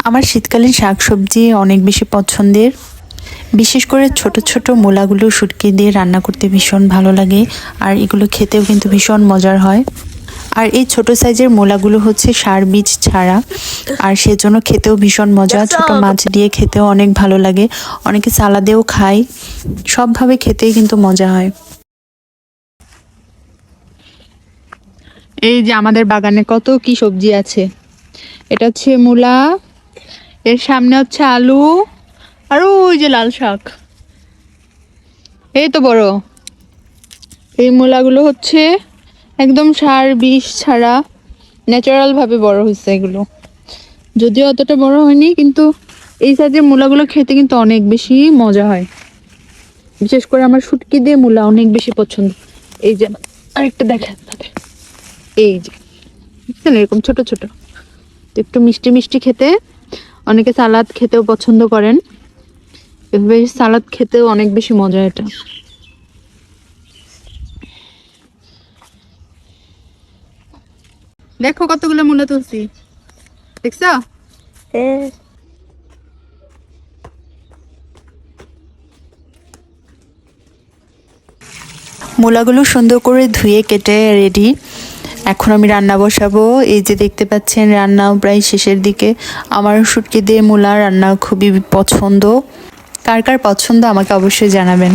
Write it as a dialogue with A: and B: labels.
A: আমার শীতকালীন শাকসবজি অনেক বেশি পছন্দের। বিশেষ করে ছোট ছোট মূলাগুলো শুটকি দিয়ে রান্না করতে ভীষণ ভালো লাগে, আর এগুলো খেতেও কিন্তু ভীষণ মজার হয়। আর এই ছোট সাইজের মূলাগুলো হচ্ছে সার বীজ ছাড়া, আর সেজন্য খেতেও ভীষণ মজা। ছোট মাছ দিয়ে খেতেও অনেক ভালো লাগে, অনেকে সালাদেও খায়, সবভাবে খেতেই কিন্তু মজা হয়। এই যে আমাদের বাগানে কত কি সবজি আছে। এটা হচ্ছে মূলা, এর সামনে হচ্ছে আলু, আর ওই যে লাল শাক, এই তো বড়। এই মূলাগুলো হচ্ছে একদম সার বিষ ছাড়া ন্যাচারাল ভাবে বড় হয়েছে এগুলো, যদিও অতটা বড় হয়নি, কিন্তু এই সাইজের মূলাগুলো খেতে কিন্তু অনেক বেশি মজা হয়। বিশেষ করে আমার শুটকি দিয়ে মূলা অনেক বেশি পছন্দ। এই যে আরেকটা দেখেন, এই যে বুঝছেন, এরকম ছোট ছোট, একটু মিষ্টি মিষ্টি খেতে। অনেকে সালাদ খেতেও পছন্দ করেন, এভাবে সালাদ খেতেও অনেক বেশি মজা এটা। দেখো কতগুলো মূলা তুলছি, দেখছো? মূলাগুলো সুন্দর করে ধুয়ে কেটে রেডি। এখন আমি রান্না বসাবো। এই যে দেখতে পাচ্ছেন, রান্নাও প্রায় শেষের দিকে। আমার শুটকি দিয়ে মূলা রান্না খুবই পছন্দ। কার কার পছন্দ আমাকে অবশ্যই জানাবেন।